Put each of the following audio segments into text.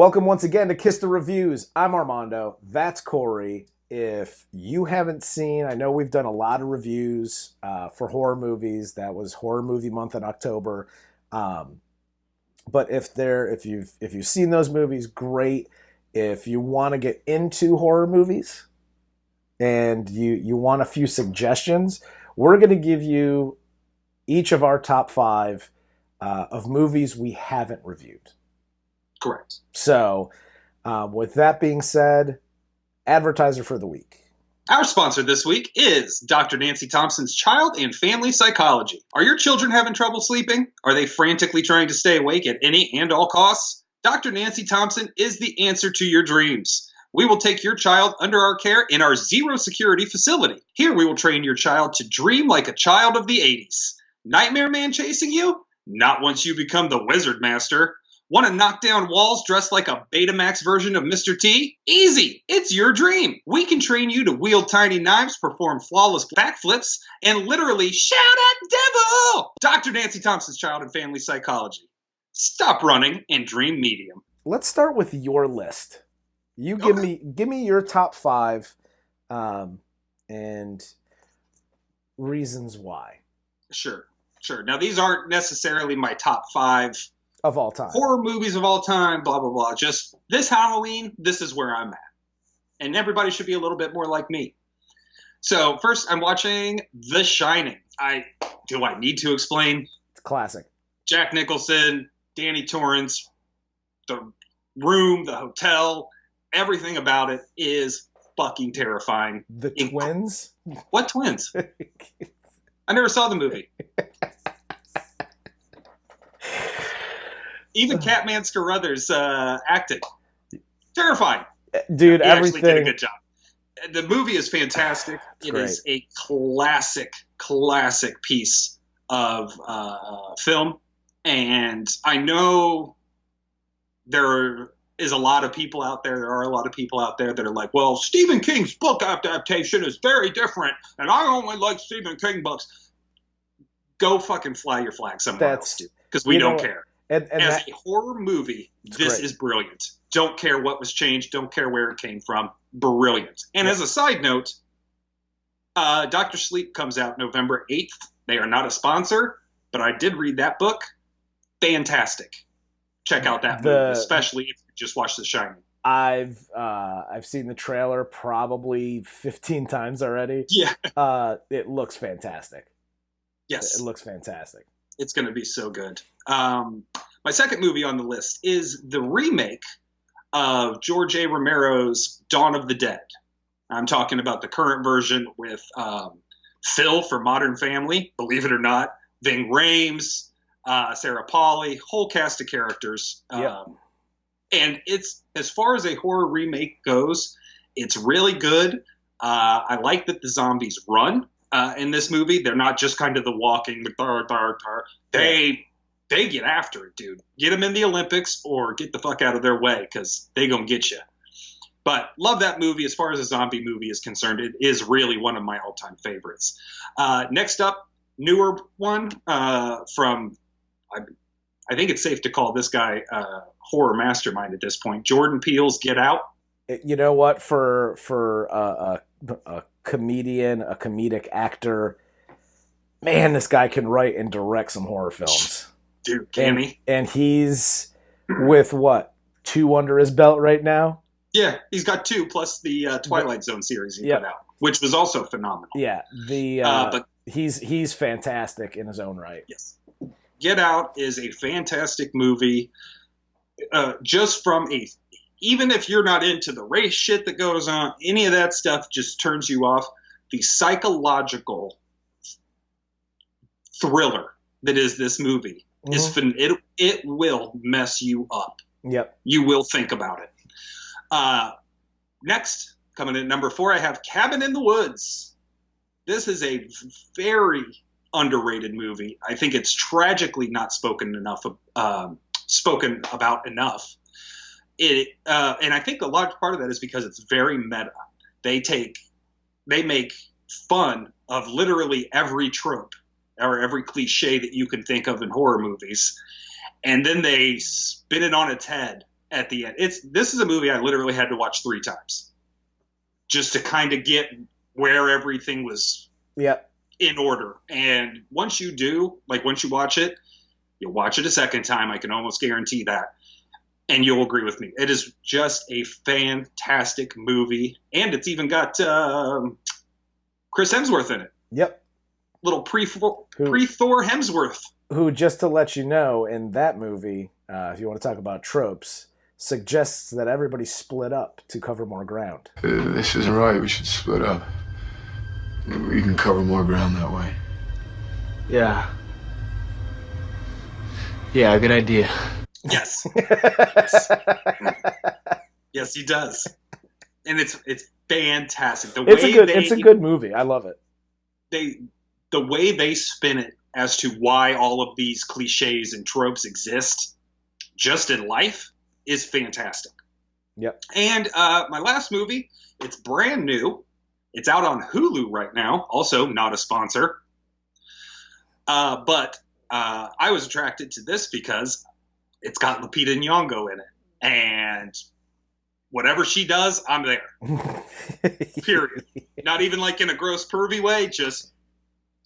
Welcome once again to Kiss the Reviews. I'm Armando. That's Corey. If you haven't seen, I know we've done a lot of reviews for horror movies. That was Horror Movie Month in October. But if you've seen those movies, great. If you want to get into horror movies and you want a few suggestions, we're going to give you each of our top 5 of movies we haven't reviewed. Correct. So, with that being said, advertiser for the week. Our sponsor this week is Dr. Nancy Thompson's Child and Family Psychology. Are your children having trouble sleeping? Are they frantically trying to stay awake at any and all costs? Dr. Nancy Thompson is the answer to your dreams. We will take your child under our care in our zero security facility. Here we will train your child to dream like a child of the 80s. Nightmare man chasing you? Not once you become the Wizard Master. Want to knock down walls dressed like a Betamax version of Mr. T? Easy! It's your dream! We can train you to wield tiny knives, perform flawless backflips, and literally shout at devil! Dr. Nancy Thompson's Child and Family Psychology. Stop running and dream medium. Let's start with your list. You give me your top 5 and reasons why. Sure. Now, these aren't necessarily my top 5 of all time. Horror movies of all time, blah, blah, blah. Just this Halloween, this is where I'm at. And everybody should be a little bit more like me. So first, I'm watching The Shining. Do I need to explain? It's classic. Jack Nicholson, Danny Torrance, the room, the hotel, everything about it is fucking terrifying. The twins? What twins? I never saw the movie. Even Catman Carruthers acted. Terrifying. Dude, he everything. Actually did a good job. The movie is fantastic. It great. Is a classic piece of film. And I know there is a lot of people out there. There are a lot of people out there that are like, well, Stephen King's book adaptation is very different. And I only like Stephen King books. Go fucking fly your flag somewhere else, dude. Because we don't care. And as a horror movie, this great. Is brilliant. Don't care what was changed. Don't care where it came from. Brilliant. And as a side note, Dr. Sleep comes out November 8th. They are not a sponsor, but I did read that book. Fantastic. Check out that movie, especially if you just watched The Shining. I've seen the trailer probably 15 times already. Yeah. It looks fantastic. Yes. It looks fantastic. It's going to be so good. My second movie on the list is the remake of George A. Romero's Dawn of the Dead. I'm talking about the current version with Phil from Modern Family, believe it or not, Ving Rhames, Sarah Polley, whole cast of characters. Yep. And it's, as far as a horror remake goes, it's really good. I like that the zombies run. In this movie, they're not just kind of the walking, They get after it, dude. Get them in the Olympics or get the fuck out of their way because they gonna get you. But love that movie. As far as a zombie movie is concerned, it is really one of my all-time favorites. Next up, newer one from, I think it's safe to call this guy horror mastermind at this point. Jordan Peele's Get Out. You know what? For a comedian, a comedic actor, man, this guy can write and direct some horror films. Dude, can he? And he's with what, 2 under his belt right now? Yeah, he's got 2 plus the Twilight Zone series he put out, which was also phenomenal. Yeah, but he's fantastic in his own right. Yes, Get Out is a fantastic movie. Just from even if you're not into the race shit that goes on, any of that stuff just turns you off. The psychological thriller that is this movie is it will mess you up. Yep. You will think about it. Next, coming in at number 4, I have Cabin in the Woods. This is a very underrated movie. I think it's tragically not spoken about enough. And I think a large part of that is because it's very meta. They make fun of literally every trope or every cliche that you can think of in horror movies. And then they spin it on its head at the end. This is a movie I literally had to watch 3 times just to kind of get where everything was in order. And once you watch it, you'll watch it a second time. I can almost guarantee that. And you'll agree with me. It is just a fantastic movie. And it's even got Chris Hemsworth in it. Yep. Little pre-Thor Hemsworth. Who, just to let you know, in that movie, if you want to talk about tropes, suggests that everybody split up to cover more ground. This isn't right. We should split up. We can cover more ground that way. Yeah. Yeah, good idea. Yes. Yes. Yes, he does. And it's fantastic. It's a good movie. I love it. The way they spin it as to why all of these cliches and tropes exist just in life is fantastic. Yep. And my last movie, it's brand new. It's out on Hulu right now. Also, not a sponsor. But I was attracted to this because it's got Lupita Nyong'o in it. And whatever she does, I'm there. Period. Not even like in a gross pervy way, just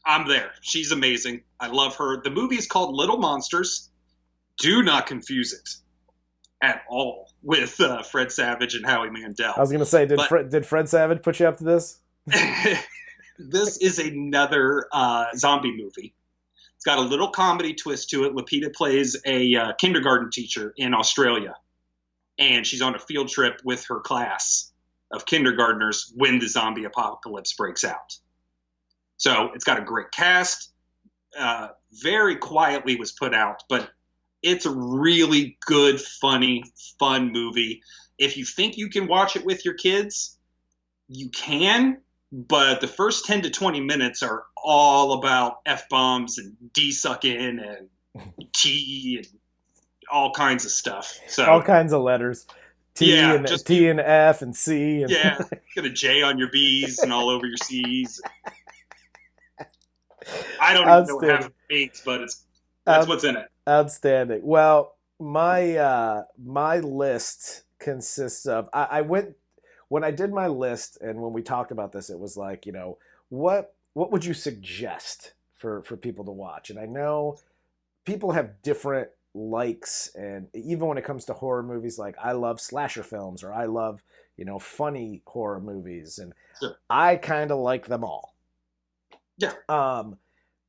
I'm there. She's amazing. I love her. The movie is called Little Monsters. Do not confuse it at all with Fred Savage and Howie Mandel. I was going to say, did Fred Savage put you up to this? This is another zombie movie. It's got a little comedy twist to it. Lupita plays a kindergarten teacher in Australia, and she's on a field trip with her class of kindergartners when the zombie apocalypse breaks out. So it's got a great cast. Very quietly was put out, but it's a really good, funny, fun movie. If you think you can watch it with your kids, you can, but the first 10 to 20 minutes are all about F-bombs and D-sucking and T and all kinds of stuff. So all kinds of letters. T and F and C. And yeah, got a J on your B's and all over your C's. I don't even know what half it means, but that's what's in it. Outstanding. Well, my list consists of when I did my list, and when we talked about this, it was like, what would you suggest for people to watch? And I know people have different likes, and even when it comes to horror movies, like I love slasher films, or I love funny horror movies, and sure. I kind of like them all. Yeah.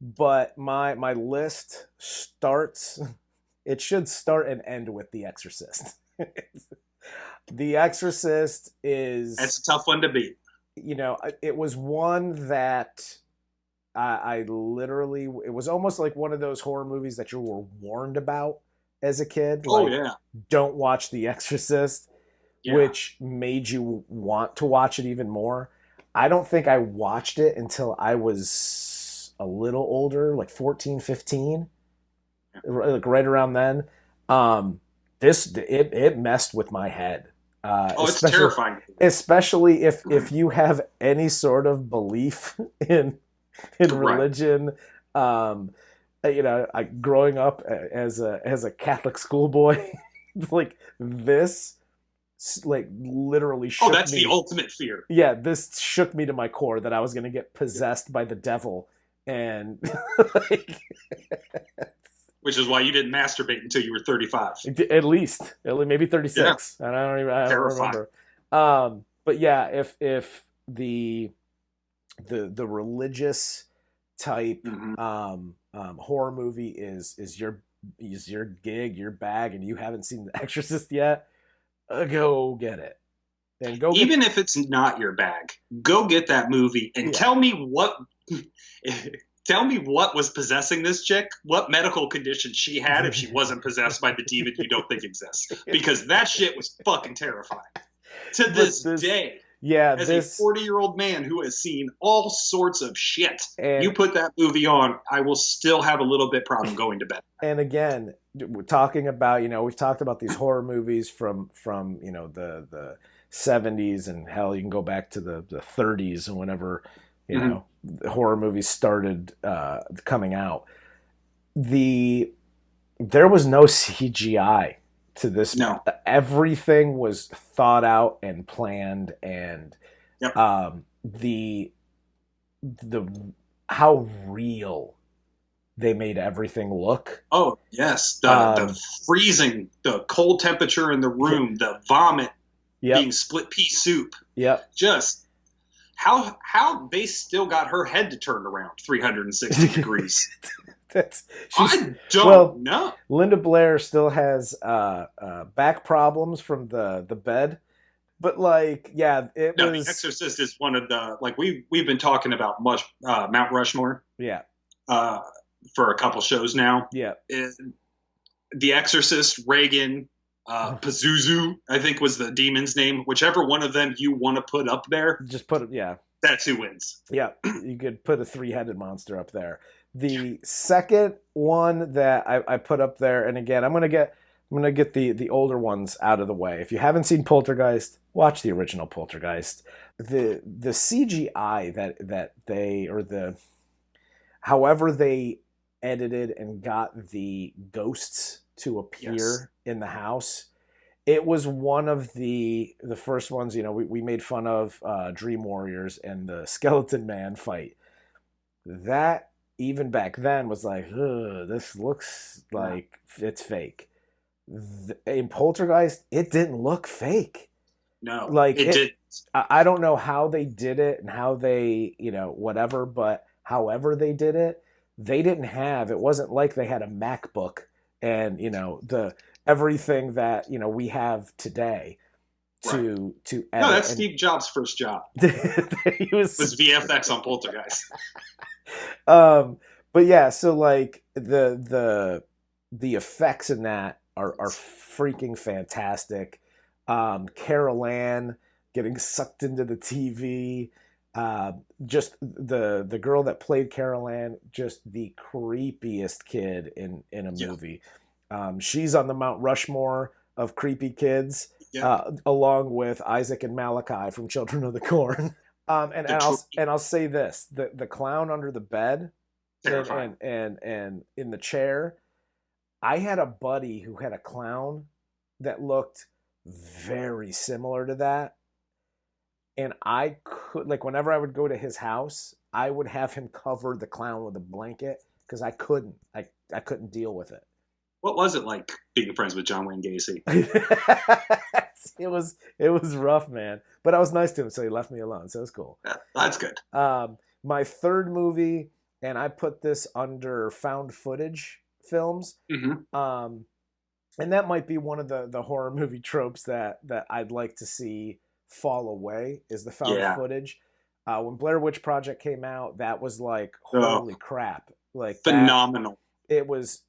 But my list starts. It should start and end with The Exorcist. The Exorcist is. That's a tough one to beat. It was one that I literally. It was almost like one of those horror movies that you were warned about as a kid. Oh, like, yeah. Don't watch The Exorcist, which made you want to watch it even more. I don't think I watched it until I was a little older, like 14, 15, like right around then. It messed with my head. It's terrifying. Especially if you have any sort of belief in religion. Growing up as a Catholic schoolboy, like this, like literally shook me. Oh, that's the ultimate fear. Yeah, this shook me to my core that I was going to get possessed by the devil, and which is why you didn't masturbate until you were 35. At least maybe 36. Yeah. And I don't remember. But yeah, if the religious type horror movie is your gig, your bag, and you haven't seen The Exorcist yet, go get it. And even if it's not your bag, go get that movie and tell me what was possessing this chick, what medical condition she had if she wasn't possessed by the demon you don't think exists. Because that shit was fucking terrifying. To this day. Yeah, as a 40-year-old man who has seen all sorts of shit, you put that movie on, I will still have a little bit problem going to bed. And again, we're talking about, we've talked about these horror movies from the 70s, and hell, you can go back to the 30s and whenever, the horror movies started coming out. There was no CGI to this. No. Everything was thought out and planned, and Yep. The how real they made everything look. Oh yes, the freezing, the cold temperature in the room, the vomit being split pea soup. Yep. Just how they still got her head to turn around 360 degrees. I don't know. Linda Blair still has back problems from the bed, but like, yeah, it was. The Exorcist is one of the, like, we've been talking about Mount Rushmore. Yeah. For a couple shows now. Yeah. The Exorcist, Reagan, Pazuzu, I think was the demon's name. Whichever one of them you want to put up there, just put it. Yeah. That's who wins. Yeah, you could put a 3-headed monster up there. The second one that I put up there, and again, I'm gonna get the older ones out of the way. If you haven't seen Poltergeist, watch the original Poltergeist. The CGI that they, or the however they edited and got the ghosts to appear in the house, it was one of the first ones. You know, we made fun of Dream Warriors and the Skeleton Man fight. That even back then was like, this looks like it's fake. In Poltergeist, it didn't look fake. No, like it did. I don't know how they did it and how they, whatever, but however they did it, they didn't have, it wasn't like they had a MacBook and, the everything that, we have today to edit. No, that's Steve Jobs' first job. He was VFX on Poltergeist. But yeah, so like the effects in that are freaking fantastic. Carol Ann getting sucked into the TV. Just the girl that played Carol Ann, just the creepiest kid in a movie. She's on the Mount Rushmore of creepy kids, along with Isaac and Malachi from Children of the Corn. And I'll say this: the clown under the bed and in the chair. I had a buddy who had a clown that looked very similar to that. And I could, like, whenever I would go to his house, I would have him cover the clown with a blanket because I couldn't deal with it. What was it like being friends with John Wayne Gacy? It was rough, man. But I was nice to him, so he left me alone. So it was cool. Yeah, that's good. My third movie, and I put this under found footage films. Mm-hmm. And that might be one of the horror movie tropes that I'd like to see fall away, is the found footage. When Blair Witch Project came out, that was like, holy crap. Like, phenomenal. It was,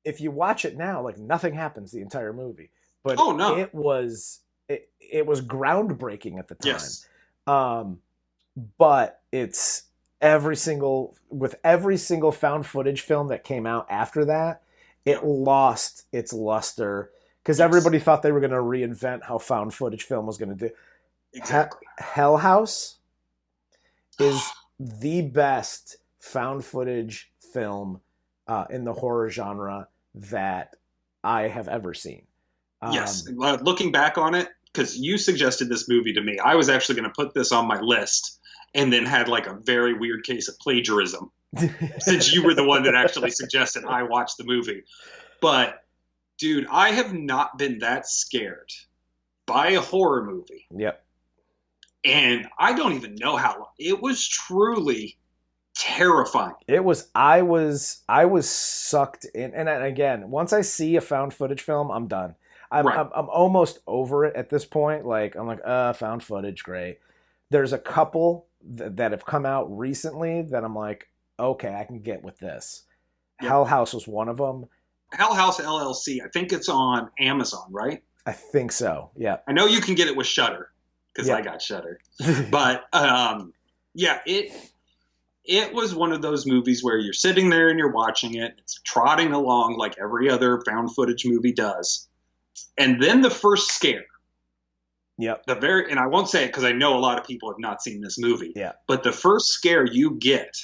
if you watch it now, like, nothing happens the entire movie. But it was groundbreaking at the time. Yes. But it's every single found footage film that came out after that, it lost its luster because everybody thought they were going to reinvent how found footage film was going to do. Exactly. Hell House is the best found footage film in the horror genre that I have ever seen. Yes. Looking back on it, because you suggested this movie to me, I was actually going to put this on my list and then had like a very weird case of plagiarism since you were the one that actually suggested I watch the movie. But dude, I have not been that scared by a horror movie. Yep. And I don't even know how long. It was truly terrifying. I was sucked in. And again, once I see a found footage film, I'm done. I'm almost over it at this point. Like, I'm like, found footage, great. There's a couple that have come out recently that I'm like, okay, I can get with this. Yep. Hell House was one of them. House LLC. I think it's on Amazon, right? I think so. Yeah. I know you can get it with Shudder because I got Shudder. But it was one of those movies where you're sitting there and you're watching it. It's trotting along like every other found footage movie does. And then the first scare. Yep. And I won't say it because I know a lot of people have not seen this movie. Yeah. But the first scare you get,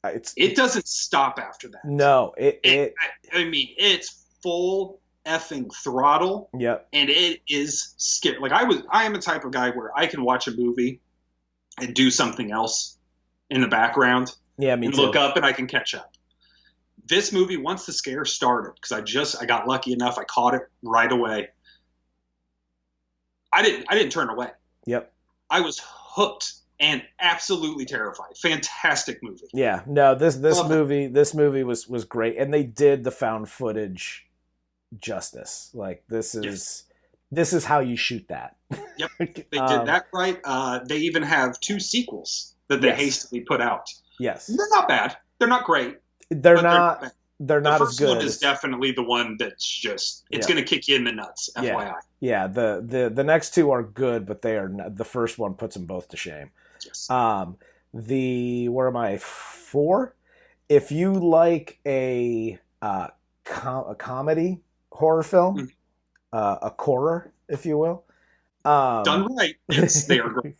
it doesn't stop after that. No. I mean, it's full effing throttle. Yep. And it is scary. Like I am a type of guy where I can watch a movie and do something else in the background. Yeah, me and too. Look up and I can catch up. This movie, once the scare started, because I got lucky enough, I caught it right away. I didn't turn away. Yep. I was hooked and absolutely terrified. Fantastic movie. Yeah. No, this movie was great, and they did the found footage justice. Like this is how you shoot that. Yep, they did that right. They even have 2 sequels that they hastily put out. Yes, they're not bad. They're not great. They're not. They're not as good. The first one is definitely the one that's just it's going to kick you in the nuts. FYI. Yeah. The next 2 are good, but they are not, the first one puts them both to shame. Yes. Where am I? 4. If you like a comedy horror film, a horror, if you will, done right, they are great.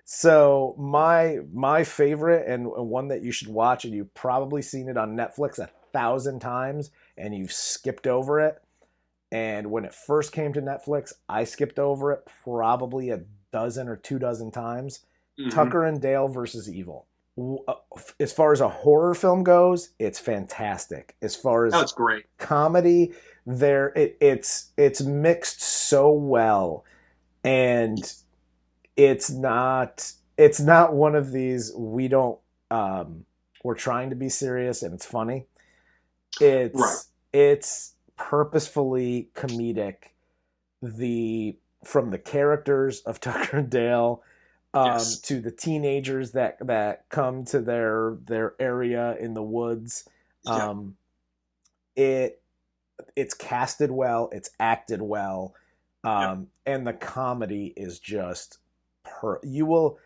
So my favorite and one that you should watch, and you've probably seen it on Netflix 1,000 times, and you've skipped over it. And when it first came to Netflix, I skipped over it probably 12 or 24 times. Mm-hmm. Tucker and Dale versus Evil. As far as a horror film goes, it's fantastic. As far as it's great comedy, it's mixed so well, and it's not one of these we're trying to be serious and it's funny. It's purposefully comedic. From the characters of Tucker and Dale to the teenagers that come to their area in the woods. It's casted well, it's acted well, and the comedy is just you're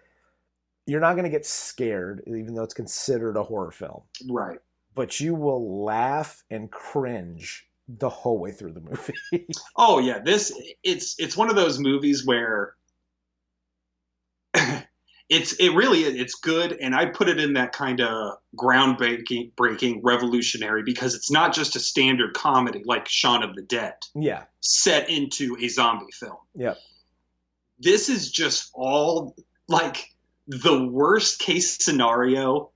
not going to get scared, even though it's considered a horror film. Right. But you will laugh and cringe the whole way through the movie. Oh yeah, it's one of those movies where it's good, and I put it in that kind of groundbreaking, revolutionary, because it's not just a standard comedy like Shaun of the Dead. Yeah. Set into a zombie film. Yeah. This is just all like the worst case scenario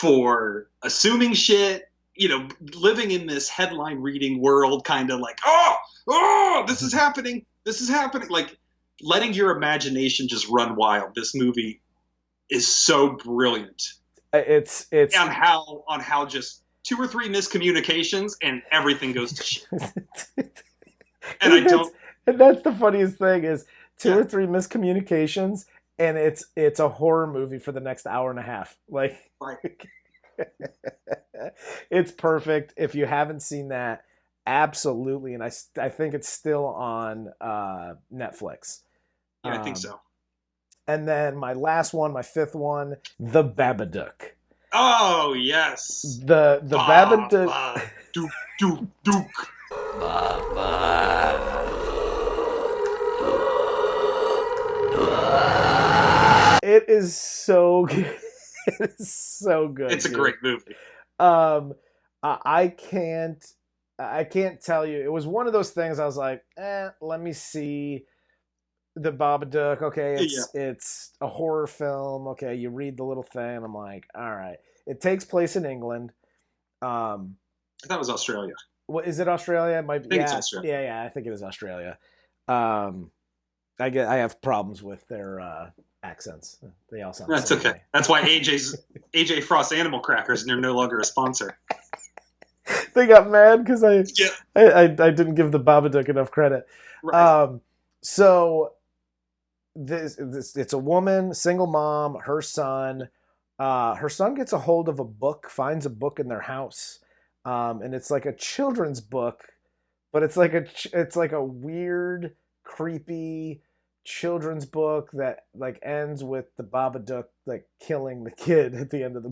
for assuming shit, living in this headline reading world, kind of like, oh, this is happening. Like letting your imagination just run wild. This movie is so brilliant. It's on how just 2 or 3 miscommunications and everything goes to shit. And that's the funniest thing is 2 or 3 miscommunications, and it's a horror movie for the next hour and a half. Like, right. It's perfect. If you haven't seen that, absolutely. And I think it's still on Netflix. Yeah, I think so. And then my last one, my 5th one, The Babadook. Oh yes. The Babadook. Duke. It is so good. It is so good. It's a great movie. I can't tell you. It was one of those things I was like, let me see The Babadook. Okay, it's a horror film. Okay, you read the little thing. I'm like, all right. It takes place in England. I thought it was Australia. What is it? Australia? I think it's Australia. Yeah. I think it is Australia. I have problems with their accents. They all sound. That's okay. That's why AJ Frost Animal Crackers, and they're no longer a sponsor. They got mad because I didn't give the Babadook enough credit. Right. So this it's a woman, single mom, her son. Her son gets a hold of a book, finds a book in their house, and it's like a children's book, but it's like a weird, creepy children's book that like ends with the Babadook like killing the kid at the end of the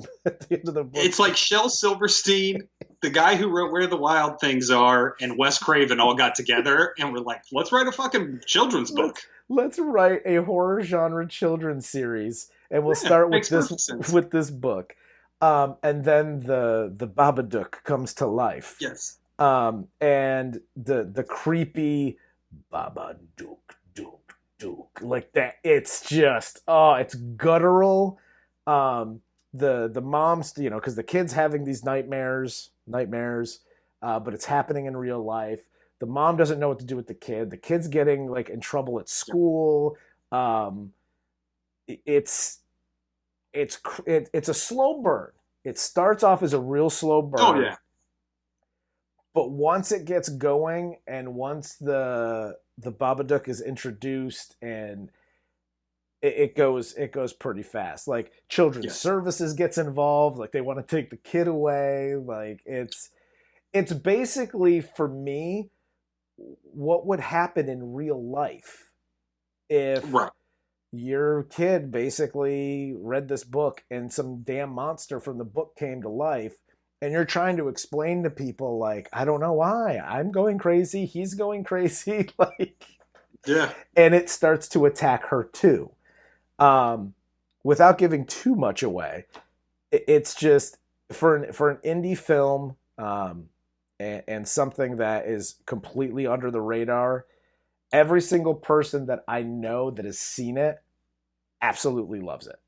book. It's like Shel Silverstein, the guy who wrote Where the Wild Things Are, and Wes Craven all got together and were like, let's write a fucking children's book. Let's write a horror genre children's series, and we'll start with this book. And then the Babadook comes to life. Yes. And the creepy Babadook, Duke, like that. It's just, it's guttural. The mom's, because the kid's having these nightmares, but it's happening in real life. The mom doesn't know what to do with the kid. The kid's getting like in trouble at school. It's it's a slow burn. It starts off as a real slow burn. Oh yeah. But once it gets going, and once the Babadook is introduced, and it goes pretty fast. Like children's services gets involved. Like they want to take the kid away. Like it's basically, for me, what would happen in real life if your kid basically read this book and some damn monster from the book came to life, and you're trying to explain to people, like, I don't know why I'm going crazy, he's going crazy, like, and it starts to attack her too. Without giving too much away, it's just for an indie film, and something that is completely under the radar. Every single person that I know that has seen it absolutely loves it.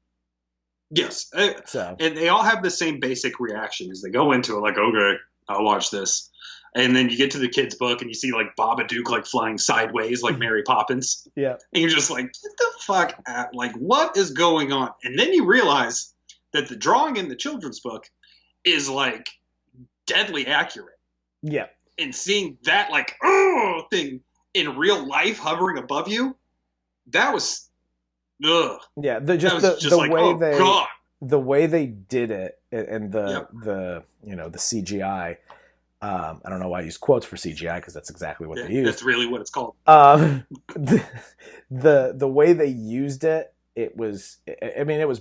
Yes. And they all have the same basic reaction as they go into it, like, okay, I'll watch this. And then you get to the kid's book and you see like Babadook like flying sideways like Mary Poppins. Yeah. And you're just like, get the fuck out. Like, what is going on? And then you realize that the drawing in the children's book is like deadly accurate. Yeah. And seeing that like thing in real life hovering above you, that was yeah, the way they did it, and the CGI. I don't know why I use quotes for CGI, because that's exactly what they use. That's really what it's called. The way they used it, it was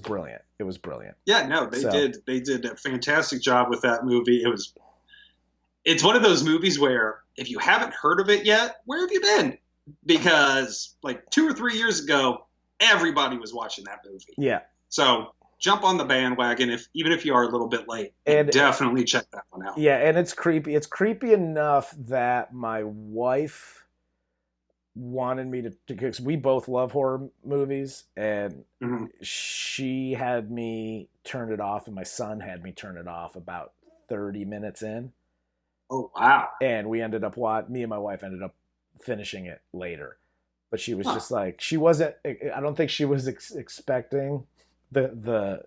brilliant. It was brilliant. Yeah, no, they did a fantastic job with that movie. It's one of those movies where if you haven't heard of it yet, where have you been? Because like 2 or 3 years ago, everybody was watching that movie. Yeah. So jump on the bandwagon, even if you are a little bit late. And definitely check that one out. Yeah, and it's creepy. It's creepy enough that my wife wanted me to, because we both love horror movies, and she had me turn it off, and my son had me turn it off about 30 minutes in. Oh, wow. And me and my wife ended up finishing it later. But she was just like, she wasn't, I don't think she was expecting the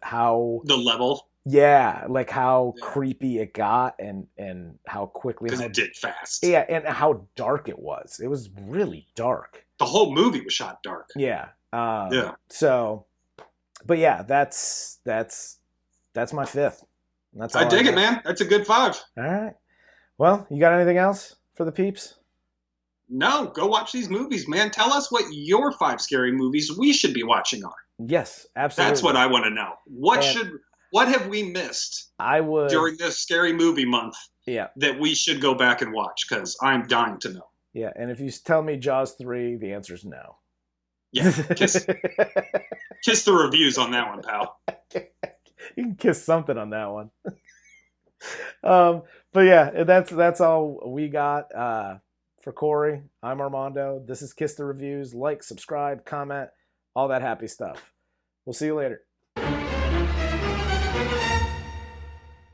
level. Yeah, like how creepy it got, and how quickly. Because it did fast. Yeah, and how dark it was. It was really dark. The whole movie was shot dark. Yeah. So, but yeah, that's my fifth. That's all I dig it, man. That's a good 5. All right. Well, you got anything else for the peeps? No, go watch these movies, man. Tell us what your 5 scary movies we should be watching are. Yes, absolutely. That's what I want to know. What have we missed during this scary movie month that we should go back and watch? Because I'm dying to know. Yeah, and if you tell me Jaws 3, the answer is no. Yeah, kiss the reviews on that one, pal. You can kiss something on that one. But yeah, that's all we got. For Corey, I'm Armando. This is Kiss the Reviews. Like, subscribe, comment, all that happy stuff. We'll see you later.